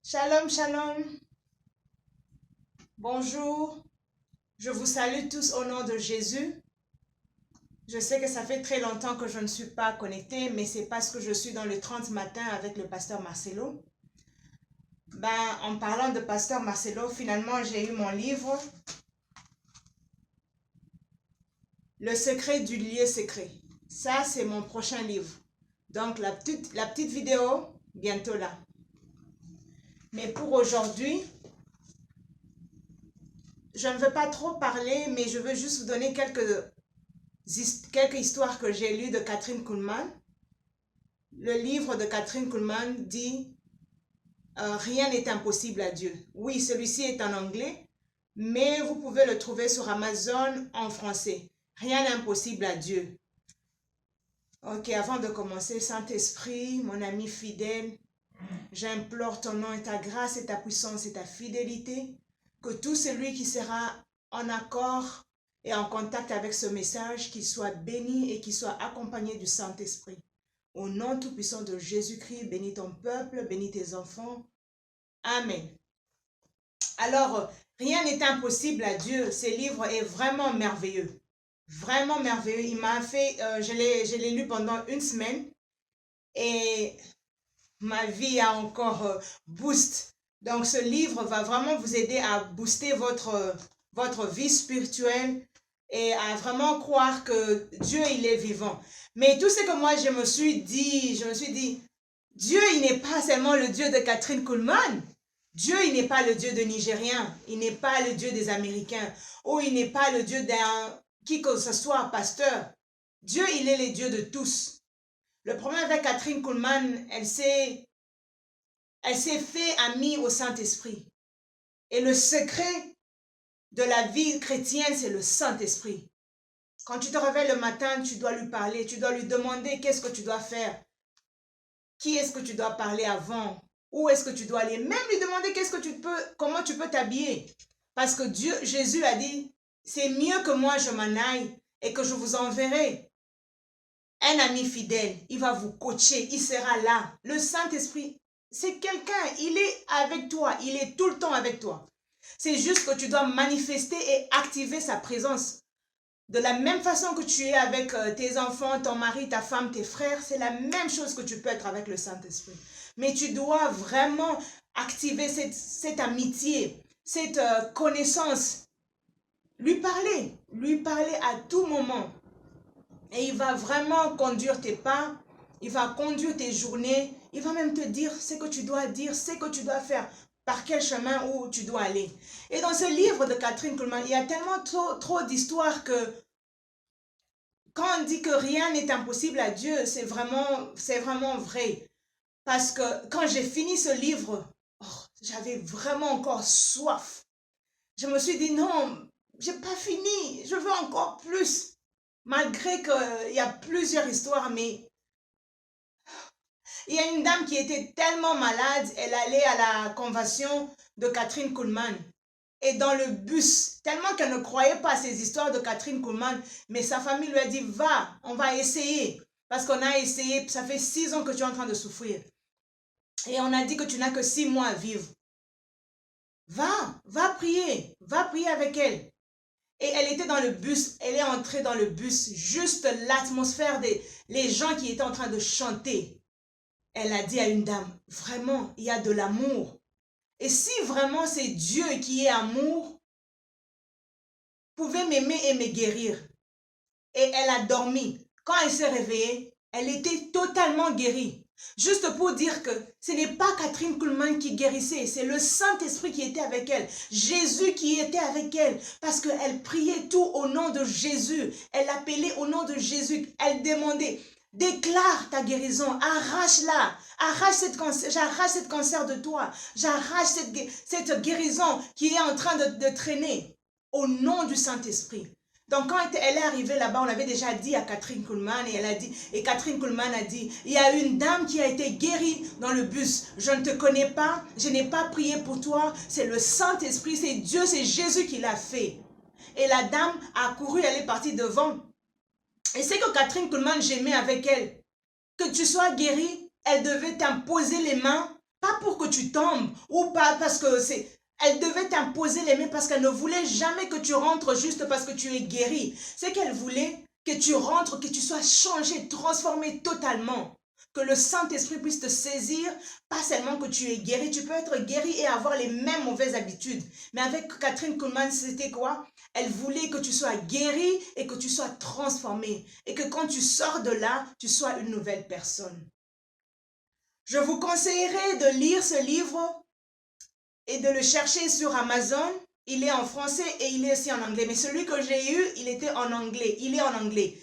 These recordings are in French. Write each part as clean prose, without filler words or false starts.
Shalom, shalom. Bonjour. Je vous salue tous au nom de Jésus. Je sais que ça fait très longtemps que je ne suis pas connectée, mais c'est parce que je suis dans le 30 matin avec le pasteur Marcelo. En parlant de pasteur Marcelo, finalement, j'ai eu mon livre, Le secret du lieu secret. Ça, c'est mon prochain livre. Donc, la petite vidéo, bientôt là. Mais pour aujourd'hui, je ne veux pas trop parler, mais je veux juste vous donner quelques histoires que j'ai lues de Kathryn Kuhlman. Le livre de Kathryn Kuhlman dit rien n'est impossible à Dieu. Oui, celui-ci est en anglais, mais vous pouvez le trouver sur Amazon en français. Rien n'est impossible à Dieu. Ok, avant de commencer, Saint-Esprit, mon ami fidèle, j'implore ton nom et ta grâce et ta puissance et ta fidélité, que tout celui qui sera en accord et en contact avec ce message, qu'il soit béni et qu'il soit accompagné du Saint-Esprit. Au nom tout-puissant de Jésus-Christ, bénis ton peuple, bénis tes enfants. Amen. Alors, rien n'est impossible à Dieu. Ce livre est vraiment merveilleux. Vraiment merveilleux. Il m'a fait, je l'ai lu pendant une semaine et ma vie a encore boost. Donc, ce livre va vraiment vous aider à booster votre vie spirituelle et à vraiment croire que Dieu, il est vivant. Mais tout ce que moi, je me suis dit, Dieu, il n'est pas seulement le Dieu de Kathryn Kuhlman. Dieu, il n'est pas le Dieu de Nigériens. Il n'est pas le Dieu des Américains. Ou il n'est pas le Dieu d'un qui que ce soit, pasteur. Dieu, il est le Dieu de tous. Le problème avec Kathryn Kuhlman, elle s'est fait amie au Saint-Esprit. Et le secret de la vie chrétienne, c'est le Saint-Esprit. Quand tu te réveilles le matin, tu dois lui parler, tu dois lui demander qu'est-ce que tu dois faire. Qui est-ce que tu dois parler avant? Où est-ce que tu dois aller? Même lui demander comment tu peux t'habiller. Parce que Jésus a dit, c'est mieux que moi je m'en aille et que je vous enverrai un ami fidèle. Il va vous coacher, il sera là. Le Saint-Esprit, c'est quelqu'un, il est avec toi, il est tout le temps avec toi. C'est juste que tu dois manifester et activer sa présence. De la même façon que tu es avec tes enfants, ton mari, ta femme, tes frères, c'est la même chose que tu peux être avec le Saint-Esprit. Mais tu dois vraiment activer cette amitié, cette connaissance. Lui parler à tout moment. Et il va vraiment conduire tes pas, il va conduire tes journées, il va même te dire ce que tu dois dire, ce que tu dois faire, par quel chemin où tu dois aller. Et dans ce livre de Kathryn Kuhlman, il y a tellement trop d'histoires que quand on dit que rien n'est impossible à Dieu, c'est vraiment vrai. Parce que quand j'ai fini ce livre, j'avais vraiment encore soif. Je me suis dit non, j'ai pas fini, je veux encore plus. Malgré qu'il y a plusieurs histoires, mais il y a une dame qui était tellement malade, elle allait à la convention de Kathryn Kuhlman. Et dans le bus, tellement qu'elle ne croyait pas à ces histoires de Kathryn Kuhlman, mais sa famille lui a dit, va, on va essayer. Parce qu'on a essayé, ça fait 6 ans que tu es en train de souffrir. Et on a dit que tu n'as que 6 mois à vivre. Va prier avec elle. Et elle était dans le bus, elle est entrée dans le bus, juste l'atmosphère les gens qui étaient en train de chanter. Elle a dit à une dame, vraiment, il y a de l'amour. Et si vraiment c'est Dieu qui est amour, pouvez m'aimer et me guérir. Et elle a dormi. Quand elle s'est réveillée, elle était totalement guérie. Juste pour dire que ce n'est pas Kathryn Kuhlman qui guérissait, c'est le Saint-Esprit qui était avec elle. Jésus qui était avec elle, parce qu'elle priait tout au nom de Jésus. Elle appelait au nom de Jésus. Elle demandait, déclare ta guérison, arrache-la, j'arrache cette cancer de toi, j'arrache cette guérison qui est en train de traîner au nom du Saint-Esprit. Donc quand elle est arrivée là-bas, on avait déjà dit à Kathryn Kuhlman et Kathryn Kuhlman a dit, il y a une dame qui a été guérie dans le bus. Je ne te connais pas, je n'ai pas prié pour toi, c'est le Saint-Esprit, c'est Dieu, c'est Jésus qui l'a fait. Et la dame a couru, elle est partie devant. Et c'est que Kathryn Kuhlman, j'aimais avec elle. Que tu sois guérie, elle devait t'imposer les mains Pas pour que tu tombes ou pas parce que elle devait t'imposer les mains parce qu'elle ne voulait jamais que tu rentres juste parce que tu es guéri. C'est qu'elle voulait que tu rentres, que tu sois changé, transformé totalement. Que le Saint-Esprit puisse te saisir, pas seulement que tu es guéri, tu peux être guéri et avoir les mêmes mauvaises habitudes. Mais avec Kathryn Kuhlman, c'était quoi? Elle voulait que tu sois guéri et que tu sois transformé. Et que quand tu sors de là, tu sois une nouvelle personne. Je vous conseillerais de lire ce livre et de le chercher sur Amazon. Il est en français et il est aussi en anglais. Mais celui que j'ai eu, il était en anglais. Il est en anglais.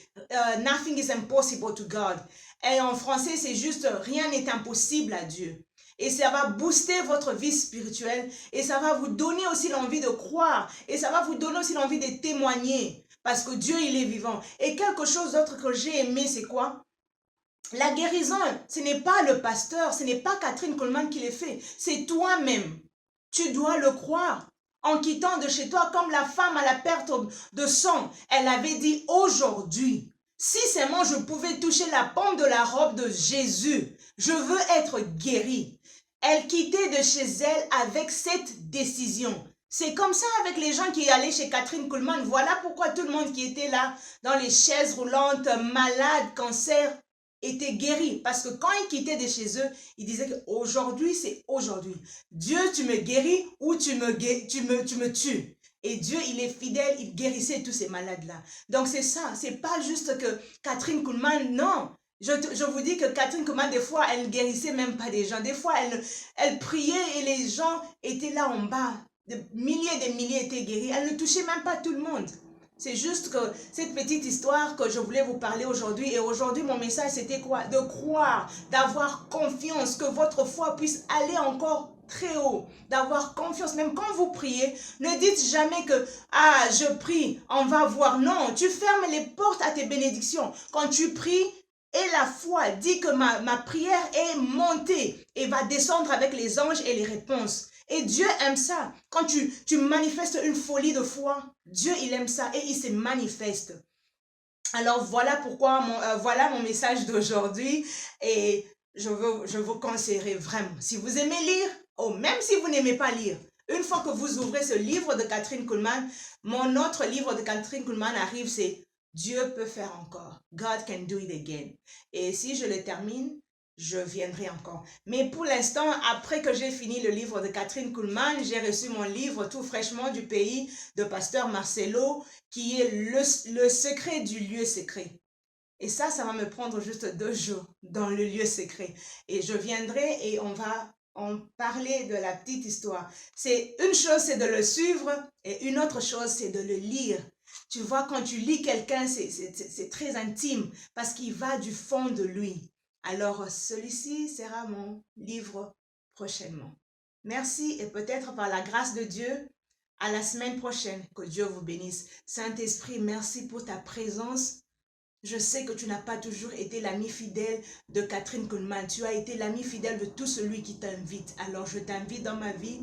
Nothing is impossible to God. Et en français, c'est juste rien n'est impossible à Dieu. Et ça va booster votre vie spirituelle. Et ça va vous donner aussi l'envie de croire. Et ça va vous donner aussi l'envie de témoigner. Parce que Dieu, il est vivant. Et quelque chose d'autre que j'ai aimé, c'est quoi? La guérison, ce n'est pas le pasteur, ce n'est pas Kathryn Kuhlman qui l'a fait. C'est toi-même. Tu dois le croire. En quittant de chez toi, comme la femme à la perte de sang, elle avait dit aujourd'hui, si seulement je pouvais toucher la pomme de la robe de Jésus, je veux être guérie. Elle quittait de chez elle avec cette décision. C'est comme ça avec les gens qui allaient chez Kathryn Kuhlman. Voilà pourquoi tout le monde qui était là, dans les chaises roulantes, malades, cancer, était guéri. Parce que quand ils quittaient de chez eux, ils disaient qu'aujourd'hui, c'est aujourd'hui. Dieu, tu me guéris ou tu me tues. Et Dieu, il est fidèle, il guérissait tous ces malades-là. Donc c'est ça, c'est pas juste que Kathryn Kuhlman, non. Je vous dis que Kathryn Kuhlman, des fois, elle ne guérissait même pas des gens. Des fois, elle priait et les gens étaient là en bas. Des milliers étaient guéris. Elle ne touchait même pas tout le monde. C'est juste que cette petite histoire que je voulais vous parler aujourd'hui. Et aujourd'hui, mon message, c'était quoi? De croire, d'avoir confiance, que votre foi puisse aller encore très haut. D'avoir confiance. Même quand vous priez, ne dites jamais que « Ah, je prie, on va voir. » Non, tu fermes les portes à tes bénédictions. Quand tu pries, et la foi dit que ma prière est montée et va descendre avec les anges et les réponses. Et Dieu aime ça. Quand tu manifestes une folie de foi, Dieu, il aime ça et il se manifeste. Alors, voilà pourquoi, voilà mon message d'aujourd'hui. Et je vous conseillerais vraiment, si vous aimez lire, ou même si vous n'aimez pas lire, une fois que vous ouvrez ce livre de Kathryn Kuhlman, mon autre livre de Kathryn Kuhlman arrive, c'est Dieu peut faire encore. God can do it again. Et si je le termine, je viendrai encore. Mais pour l'instant, après que j'ai fini le livre de Kathryn Kuhlman, j'ai reçu mon livre tout fraîchement du pays de Pasteur Marcelo, qui est le secret du lieu secret. Et ça va me prendre juste 2 jours dans le lieu secret. Et je viendrai et on va en parler de la petite histoire. C'est une chose, c'est de le suivre, et une autre chose, c'est de le lire. Tu vois, quand tu lis quelqu'un, c'est très intime parce qu'il va du fond de lui. Alors, celui-ci sera mon livre prochainement. Merci et peut-être par la grâce de Dieu, à la semaine prochaine. Que Dieu vous bénisse. Saint-Esprit, merci pour ta présence. Je sais que tu n'as pas toujours été l'ami fidèle de Kathryn Kuhlman. Tu as été l'ami fidèle de tout celui qui t'invite. Alors, je t'invite dans ma vie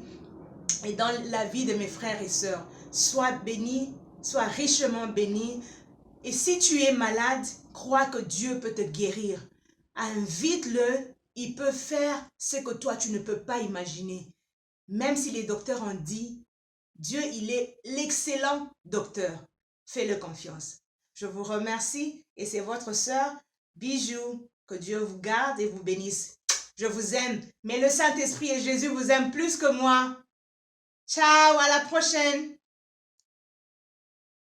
et dans la vie de mes frères et sœurs. Sois béni, sois richement béni. Et si tu es malade, crois que Dieu peut te guérir. Invite-le, il peut faire ce que toi tu ne peux pas imaginer. Même si les docteurs ont dit, Dieu il est l'excellent docteur. Fais-le confiance. Je vous remercie et c'est votre sœur Bijou. Que Dieu vous garde et vous bénisse. Je vous aime, mais le Saint-Esprit et Jésus vous aiment plus que moi. Ciao, à la prochaine.